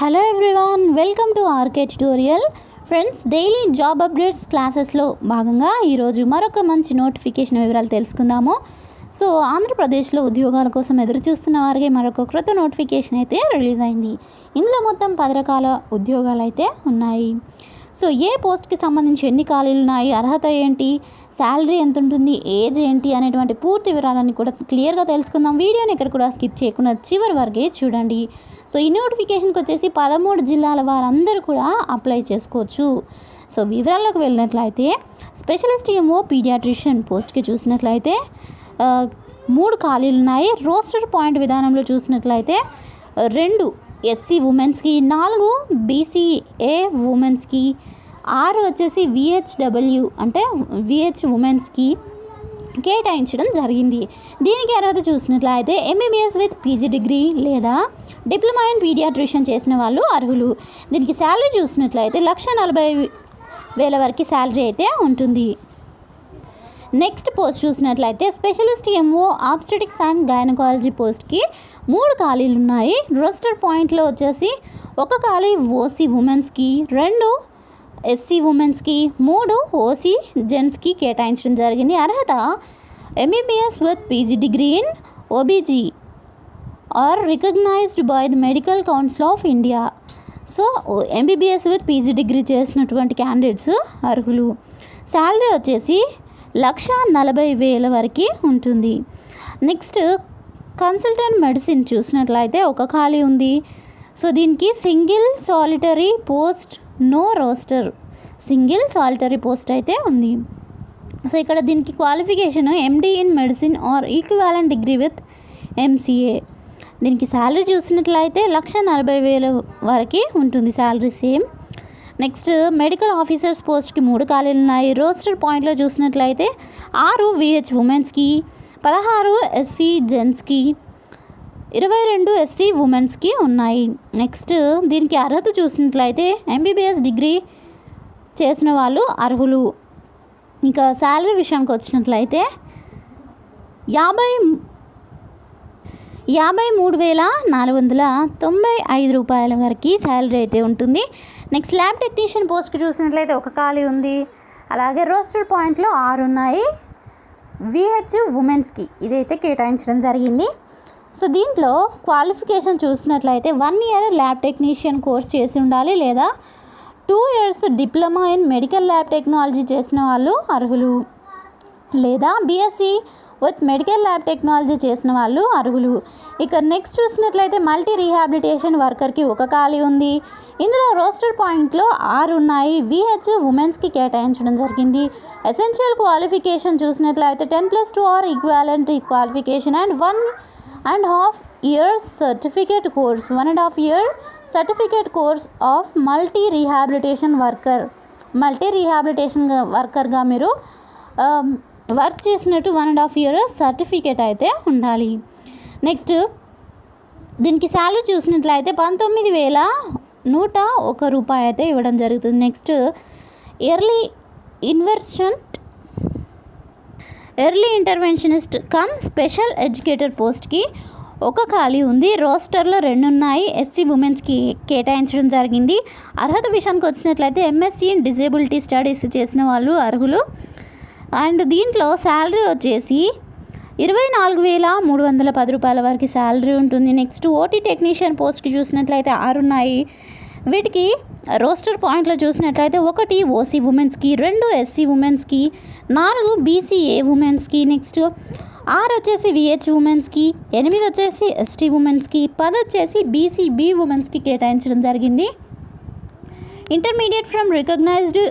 Hello everyone, welcome to RK tutorial. Friends, daily job updates క్లాసెస్లో భాగంగా ఈరోజు మరొక మంచి నోటిఫికేషన్ వివరాలు తెలుసుకుందాము. సో ఆంధ్రప్రదేశ్లో ఉద్యోగాల కోసం ఎదురు చూస్తున్న వారికి మరొక క్రొత్త నోటిఫికేషన్ అయితే రిలీజ్ అయింది. ఇందులో మొత్తం 10 రకాల ఉద్యోగాలు అయితే ఉన్నాయి. సో ఏ పోస్ట్కి సంబంధించి ఎన్ని ఖాళీలు ఉన్నాయి, అర్హత ఏంటి, శాలరీ ఎంత ఉంటుంది, ఏజ్ ఏంటి అనేటువంటి పూర్తి వివరాలన్నీ కూడా క్లియర్గా తెలుసుకుందాం. వీడియోని ఇక్కడ కూడా స్కిప్ చేయకుండా చివరి వరకే చూడండి. సో ఈ నోటిఫికేషన్కి వచ్చేసి 13 జిల్లాల వారందరూ కూడా అప్లై చేసుకోవచ్చు. సో వివరాల్లోకి వెళ్ళినట్లయితే స్పెషలిస్ట్ ఎంఓ పీడియాట్రిషియన్ పోస్ట్కి చూసినట్లయితే 3 ఖాళీలు ఉన్నాయి. రోస్టర్ పాయింట్ విధానంలో చూసినట్లయితే 2 ఎస్సీ ఉమెన్స్కి, 4 బీసీఏ ఉమెన్స్కి, 6 వచ్చేసి విహెచ్డబ్ల్యూ అంటే విహెచ్ ఉమెన్స్కి కేటాయించడం జరిగింది. దీనికి అర్హత చూసినట్లయితే ఎంబీబీఎస్ విత్ పీజీ డిగ్రీ లేదా డిప్లొమా ఇన్ పీడియాట్రిషియన్ చేసిన వాళ్ళు అర్హులు. దీనికి శాలరీ చూసినట్లయితే 1,40,000 వరకు శాలరీ అయితే ఉంటుంది. నెక్స్ట్ పోస్ట్ చూసినట్లయితే specialist MO obstetrics and gynaecology పోస్ట్కి 3 ఖాళీలు ఉన్నాయి. రోస్టర్ పాయింట్లో వచ్చేసి 1 ఖాళీ ఓసీ ఉమెన్స్కి, 2 ఎస్సీ ఉమెన్స్కి, 3 ఓసీ జెంట్స్కి కేటాయించడం జరిగింది. అర్హత MBBS with PG degree in OBG or recognised by the Medical Council of India. So MBBS with PG degree చేసినటువంటి క్యాండిడేట్స్ అర్హులు. శాలరీ వచ్చేసి 1,40,000 వరకు ఉంటుంది. నెక్స్ట్ కన్సల్టెంట్ మెడిసిన్ చూసినట్లయితే 1 ఖాళీ ఉంది. సో దీనికి single solitary post, no roster, single solitary post అయితే ఉంది. సో ఇక్కడ దీనికి qualification MD in medicine or equivalent degree with MCA. దీనికి శాలరీ చూసినట్లయితే 1,40,000 వరకు ఉంటుంది salary same. Next medical officers పోస్ట్కి 3 ఖాళీలు ఉన్నాయి. రోస్టర్ పాయింట్లో చూసినట్లయితే 6 విహెచ్ ఉమెన్స్కి, 16 ఎస్సీ జెంట్స్కి, 22 ఎస్సీ ఉమెన్స్కి ఉన్నాయి. నెక్స్ట్ దీనికి అర్హత చూసినట్లయితే ఎంబీబీఎస్ డిగ్రీ చేసిన వాళ్ళు అర్హులు. ఇంకా శాలరీ విషయానికి వచ్చినట్లయితే 53,495 రూపాయల వరకు శాలరీ అయితే ఉంటుంది. నెక్స్ట్ ల్యాబ్ టెక్నీషియన్ పోస్ట్కి చూసినట్లయితే 1 ఖాళీ ఉంది. అలాగే రోస్టర్ పాయింట్లో 6 ఉన్నాయి. విహెచ్ ఉమెన్స్కి ఇదైతే కేటాయించడం జరిగింది. సో దీంట్లో క్వాలిఫికేషన్ చూసినట్లయితే 1 ఇయర్ ల్యాబ్ టెక్నీషియన్ కోర్స్ చేసి ఉండాలి లేదా 2 years diploma in medical lab technology చేసిన వాళ్ళు అర్హులు, లేదా BSc with medical lab technology చేసిన వాళ్ళు అర్హులు. ఇక నెక్స్ట్ చూసినట్లయితే మల్టీ రీహాబిలిటేషన్ వర్కర్కి 1 ఖాళీ ఉంది. ఇందులో రోస్టర్ పాయింట్లో 6 ఉన్నాయి. విహెచ్ ఉమెన్స్కి కేటాయించడం జరిగింది. ఎసెన్షియల్ క్వాలిఫికేషన్ చూసినట్లయితే 10+2 or equivalent qualification and 1.5 years certificate course, 1.5 year certificate course of multi rehabilitation వర్కర్గా మీరు వర్క్ చేసినట్టు 1.5 year సర్టిఫికేట్ అయితే ఉండాలి. నెక్స్ట్ దీనికి శాలరీ చూసినట్లయితే 19,101 రూపాయి అయితే ఇవ్వడం జరుగుతుంది. Next early interventionist come special educator పోస్ట్కి 1 ఖాళీ ఉంది. రోస్టర్లో 2 ఉన్నాయి. ఎస్సీ ఉమెన్స్కి కేటాయించడం జరిగింది. అర్హత విషయానికి వచ్చినట్లయితే ఎంఎస్సీ ఇన్ డిజేబిలిటీ స్టడీస్ చేసిన వాళ్ళు అర్హులు. అండ్ దీంట్లో శాలరీ వచ్చేసి 24,310 రూపాయల వరకు శాలరీ ఉంటుంది. నెక్స్ట్ ఓటీ టెక్నీషియన్ పోస్ట్కి చూసినట్లయితే 6 ఉన్నాయి. వీటికి రోస్టర్ పాయింట్లో చూసినట్లయితే 1 ఓసీ ఉమెన్స్కి, 2 ఎస్సీ ఉమెన్స్కి, 4 బీసీఏ ఉమెన్స్కి, నెక్స్ట్ 6 వచ్చేసి విహెచ్ ఉమెన్స్కి, 8 వచ్చేసి ఎస్టీ ఉమెన్స్కి, 10 వచ్చేసి బీసీబీ ఉమెన్స్కి కేటాయించడం జరిగింది. Intermediate from recognised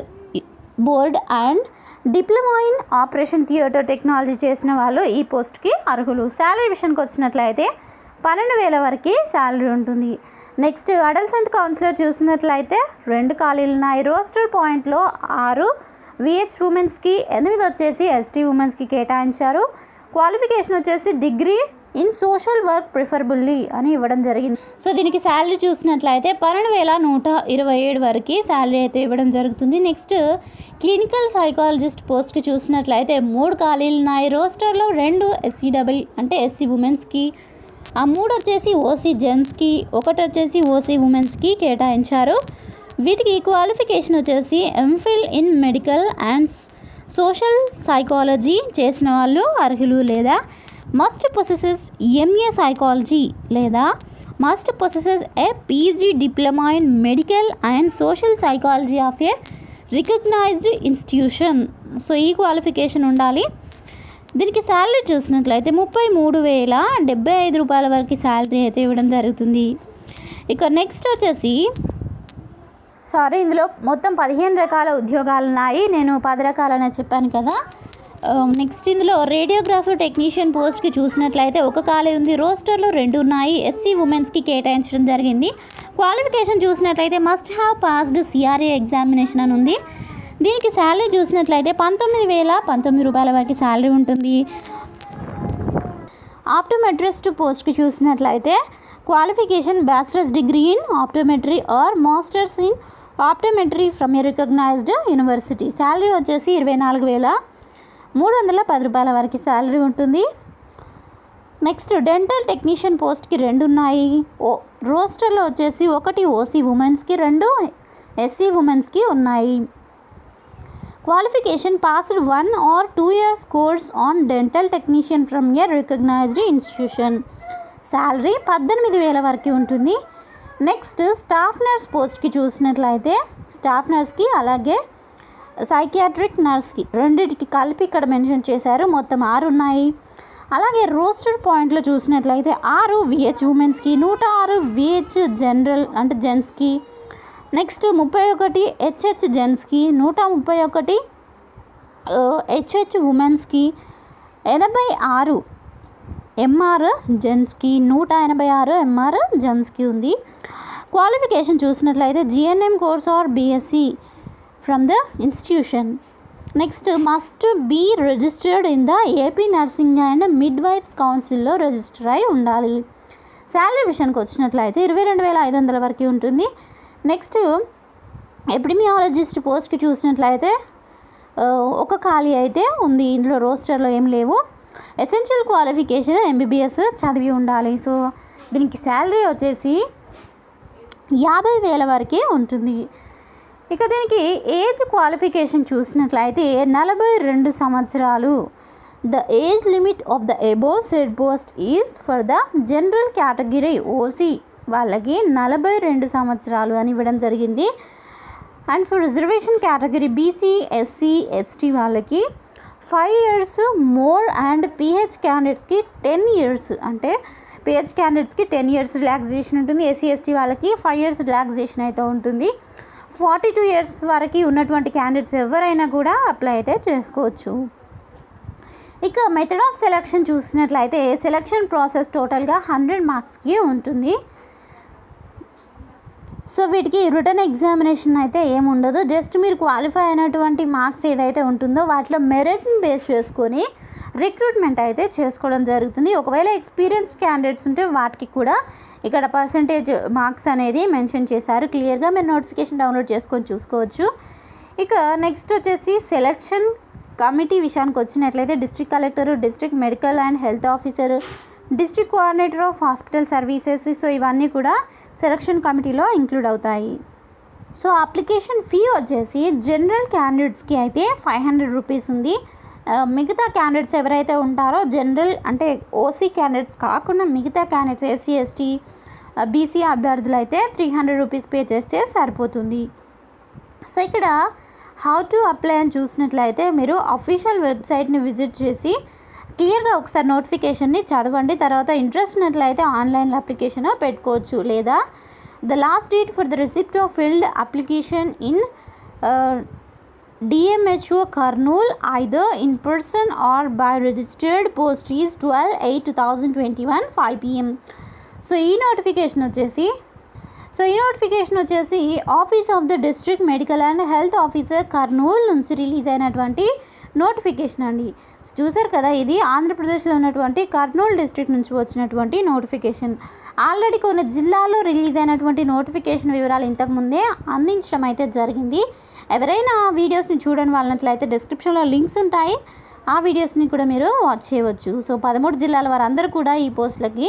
board and diploma in operation theatre technology చేసిన వాళ్ళు ఈ పోస్ట్కి అర్హులు. శాలరీ విషయానికి వచ్చినట్లయితే 12,000 వరకు శాలరీ ఉంటుంది. నెక్స్ట్ అడల్సెంట్ కౌన్సిలర్ చూసినట్లయితే 2 ఖాళీలు ఉన్నాయి. రోస్టర్ పాయింట్లో 6 విహెచ్ ఉమెన్స్కి, 8 వచ్చేసి ఎస్టీ ఉమెన్స్కి కేటాయించారు. క్వాలిఫికేషన్ వచ్చేసి degree in social work preferably అని ఇవ్వడం జరిగింది. సో దీనికి శాలరీ చూసినట్లయితే 12,127 వరకు శాలరీ అయితే ఇవ్వడం జరుగుతుంది. నెక్స్ట్ క్లినికల్ సైకాలజిస్ట్ పోస్ట్కి చూసినట్లయితే 3 ఖాళీలు ఉన్నాయి. రోస్టర్లో 2 ఎస్సీ ఉమెన్స్కి, ఆ 3 వచ్చేసి ఓసీ జెంట్స్కి, 1 వచ్చేసి ఓసీ ఉమెన్స్కి కేటాయించారు. వీటికి క్వాలిఫికేషన్ వచ్చేసి MPhil in medical and social psychology చేసిన వాళ్ళు అర్హులు, లేదా మస్ట్ పొసెసెస్ ఎంఏ సైకాలజీ లేదా must possesses a PG diploma in medical and social psychology of a recognised institution. So ఈ క్వాలిఫికేషన్ ఉండాలి. దీనికి శాలరీ చూసినట్లయితే 33,075 రూపాయల వరకు శాలరీ అయితే ఇవ్వడం జరుగుతుంది. ఇక నెక్స్ట్ వచ్చేసి ఇందులో మొత్తం 15 రకాల ఉద్యోగాలు ఉన్నాయి. నేను 10 రకాలనే చెప్పాను కదా. నెక్స్ట్ ఇందులో రేడియోగ్రాఫర్ టెక్నీషియన్ పోస్ట్కి చూసినట్లయితే 1 ఖాళీ ఉంది. రోస్టర్లో 2 ఉన్నాయి. ఎస్సీ ఉమెన్స్కి కేటాయించడం జరిగింది. క్వాలిఫికేషన్ చూసినట్లయితే must have passed CRA examination అని ఉంది. దీనికి శాలరీ చూసినట్లయితే 19,019 రూపాయల వరకు శాలరీ ఉంటుంది. ఆప్టోమెట్రిస్ట్ పోస్ట్కి చూసినట్లయితే qualification bachelor's degree in optometry or master's in optometry from a recognised university. Salary వచ్చేసి 24,310 రూపాయల వరకు శాలరీ ఉంటుంది. నెక్స్ట్ డెంటల్ టెక్నీషియన్ పోస్ట్కి 2 ఉన్నాయి. రోస్టర్లో వచ్చేసి 1 ఓసీ ఉమెన్స్కి, 2 ఎస్సీ ఉమెన్స్కి ఉన్నాయి. Qualification passed 1 or 2 years course on dental technician from a recognised institution. Salary 18,000 వరకు ఉంటుంది. నెక్స్ట్ స్టాఫ్ నర్స్ పోస్ట్కి చూసినట్లయితే స్టాఫ్ నర్స్కి అలాగే సైకియాట్రిక్ నర్స్కి రెండింటికి కలిపి ఇక్కడ మెన్షన్ చేశారు. మొత్తం 6 ఉన్నాయి. అలాగే రోస్టర్ పాయింట్లో చూసినట్లయితే 6 విహెచ్ ఉమెన్స్కి, 106 విహెచ్ జనరల్ అంటే జెంట్స్కి, నెక్స్ట్ 31 హెచ్హెచ్ జెంట్స్కి, 131 హెచ్హెచ్ ఉమెన్స్కి, 86 ఎంఆర్ జెంట్స్కి, 186 ఎంఆర్ జెంట్స్కి ఉంది. క్వాలిఫికేషన్ చూసినట్లయితే GNM course or BSc from the institution. Next must be registered in the AP nursing and midwives కౌన్సిల్లో రిజిస్టర్ అయి ఉండాలి. శాలరీ విషయానికి వచ్చినట్లయితే 22,500 వరకు ఉంటుంది. నెక్స్ట్ ఎపిడమియాలజిస్ట్ పోస్ట్కి చూసినట్లయితే 1 ఖాళీ అయితే ఉంది. ఇందులో రోస్టర్లో ఏం లేవు. ఎసెన్షియల్ క్వాలిఫికేషన్ ఎంబీబీఎస్ చదివి ఉండాలి. సో దీనికి శాలరీ వచ్చేసి 50,000 వరకే ఉంటుంది. ఇక దీనికి ఏజ్ క్వాలిఫికేషన్ చూసినట్లయితే 42 సంవత్సరాలు. The age limit of the above said post is for the general category OC వాళ్ళకి 42 సంవత్సరాలు అని ఇవ్వడం జరిగింది. And for reservation category BC SC ST వాళ్ళకి 5 years మోర్ అండ్ పిహెచ్ క్యాండిడేట్స్కి 10 years అంటే పిహెచ్ క్యాండిడేట్స్కి 10 years రిలాక్సేషన్ ఉంటుంది. ఎస్సీ ఎస్టీ వాళ్ళకి 5 years రిలాక్సేషన్ అయితే ఉంటుంది. 42 years వరకు ఉన్నటువంటి క్యాండిడేట్స్ ఎవరైనా కూడా అప్లై అయితే చేసుకోవచ్చు. ఇక మెథడ్ ఆఫ్ సెలక్షన్ చూసినట్లయితే సెలక్షన్ ప్రాసెస్ టోటల్గా 100 మార్క్స్కి ఉంటుంది. సో వీటికి రిటర్న్ ఎగ్జామినేషన్ అయితే ఏముండదు. జస్ట్ మీరు క్వాలిఫై అయినటువంటి మార్క్స్ ఏదైతే ఉంటుందో వాటిలో మెరిట్ని బేస్ చేసుకొని రిక్రూట్మెంట్ అయితే చేసుకోవడం జరుగుతుంది. ఒకవేళ ఎక్స్పీరియన్స్ క్యాండిడేట్స్ ఉంటే వాటికి కూడా ఇక్కడ పర్సంటేజ్ మార్క్స్ అనేది మెన్షన్ చేశారు. క్లియర్గా మీరు నోటిఫికేషన్ డౌన్లోడ్ చేసుకొని చూసుకోవచ్చు. ఇక నెక్స్ట్ వచ్చేసి సెలక్షన్ కమిటీ విషయానికి వచ్చినట్లయితే district collector, district medical and health officer, district coordinator of hospital services, so ఇవన్నీ కూడా సెలక్షన్ కమిటీలో ఇంక్లూడ్ అవుతాయి. సో అప్లికేషన్ ఫీ వచ్చేసి జనరల్ క్యాండిడేట్స్కి అయితే 500 రూపీస్ ఉంది. మిగతా క్యాండిడేట్స్ ఎవరైతే ఉంటారో జనరల్ అంటే ఓసీ క్యాండిడేట్స్ కాకుండా మిగతా క్యాండిడేట్స్ ఎస్సీ ఎస్టీ బీసీ అభ్యర్థులు అయితే 300 రూపీస్ పే చేస్తే సరిపోతుంది. సో ఇక్కడ హౌ టు అప్లై అని చూసినట్లయితే మీరు అఫీషియల్ వెబ్సైట్ని విజిట్ చేసి క్లియర్గా ఒకసారి నోటిఫికేషన్ని చదవండి. తర్వాత ఇంట్రెస్ట్ ఉన్నట్లయితే ఆన్లైన్లో అప్లికేషన్ పెట్టుకోవచ్చు. లేదా the last date for the receipt of field application in DMHO Kurnool either in person or by registered post is 12/8/2021 5 PM. So ఈ నోటిఫికేషన్ వచ్చేసి office of the district medical and health officer Kurnool నుంచి release అయినటువంటి notification అండి. చూసారు కదా, ఇది ఆంధ్రప్రదేశ్లో ఉన్నటువంటి కర్నూలు డిస్ట్రిక్ట్ నుంచి వచ్చినటువంటి నోటిఫికేషన్. ఆల్రెడీ కొన్ని జిల్లాల్లో రిలీజ్ అయినటువంటి నోటిఫికేషన్ వివరాలు ఇంతకుముందే అందించడం అయితే జరిగింది. ఎవరైనా ఆ వీడియోస్ని చూడని వాళ్ళనట్లయితే డిస్క్రిప్షన్లో లింక్స్ ఉంటాయి. ఆ వీడియోస్ని కూడా మీరు వాచ్ చేయవచ్చు. సో 13 జిల్లాల వారందరూ కూడా ఈ పోస్టులకి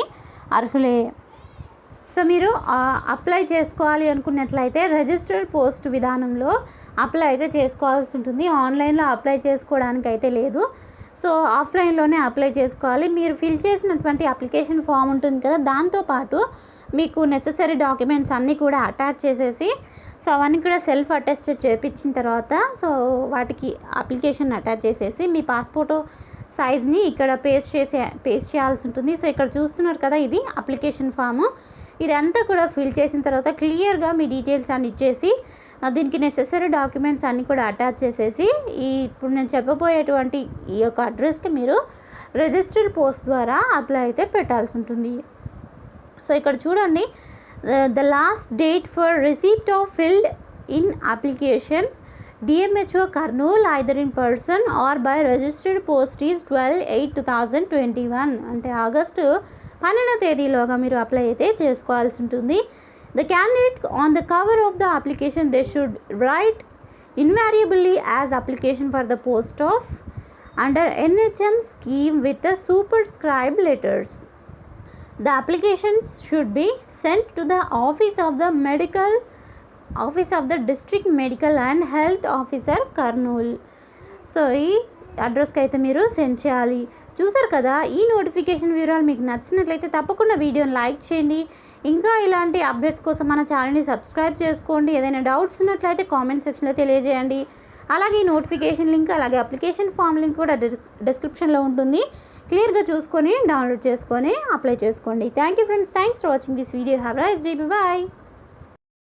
అర్హులే. సో మీరు అప్లై చేసుకోవాలి అనుకున్నట్లయితే రిజిస్టర్డ్ పోస్ట్ విధానంలో అప్లై అయితే చేసుకోవాల్సి ఉంటుంది. ఆన్లైన్లో అప్లై చేసుకోవడానికి అయితే లేదు. సో ఆఫ్లైన్లోనే అప్లై చేసుకోవాలి. మీరు ఫిల్ చేసినటువంటి అప్లికేషన్ ఫామ్ ఉంటుంది కదా, దాంతోపాటు మీకు నెససరీ డాక్యుమెంట్స్ అన్నీ కూడా అటాచ్ చేసేసి, సో అవన్నీ కూడా సెల్ఫ్ అటెస్టెడ్ చేయించిన తర్వాత, సో వాటికి అప్లికేషన్ అటాచ్ చేసేసి మీ పాస్పోర్ట్ సైజ్ని ఇక్కడ పేస్ట్ చేయాల్సి ఉంటుంది. సో ఇక్కడ చూస్తున్నారు కదా, ఇది అప్లికేషన్ ఫాము. ఇదంతా కూడా ఫిల్ చేసిన తర్వాత క్లియర్గా మీ డీటెయిల్స్ అన్ని ఇచ్చేసి, దీనికి నెసెసరీ డాక్యుమెంట్స్ అన్నీ కూడా అటాచ్ చేసేసి, ఇప్పుడు నేను చెప్పబోయేటువంటి ఈ యొక్క అడ్రస్కి మీరు రిజిస్టర్డ్ పోస్ట్ ద్వారా అప్లై అయితే పెట్టాల్సి ఉంటుంది. సో ఇక్కడ చూడండి, the last date for receipt of filled in application DMHO Kurnool either in person are by registered post is 12/8/2021. అంటే ఆగస్టు 12వ తేదీలోగా మీరు అప్లై అయితే చేసుకోవాల్సి ఉంటుంది. The candidate on the cover of the application they should write invariably as application for the post of under NHM scheme with the superscribed letters. The applications should be sent to the office of the district medical and health officer Kurnool. So ఈ అడ్రస్కి అయితే మీరు send చేయాలి. చూసారు కదా, ఈ notification వివరాలు మీకు నచ్చినట్లయితే తప్పకుండా వీడియోని లైక్ చేయండి. ఇంకా ఇలాంటి అప్డేట్స్ కోసం మన ఛానల్ని సబ్స్క్రైబ్ చేసుకోండి. ఏదైనా డౌట్స్ ఉన్నట్లయితే కామెంట్ సెక్షన్లో తెలియజేయండి. అలాగే ఈ నోటిఫికేషన్ లింక్, అలాగే అప్లికేషన్ ఫామ్ లింక్ కూడా డిస్క్రిప్షన్లో ఉంటుంది. క్లియర్గా చూసుకొని డౌన్లోడ్ చేసుకొని అప్లై చేసుకోండి. Thank you friends, thanks for watching this video. Have nice day, by.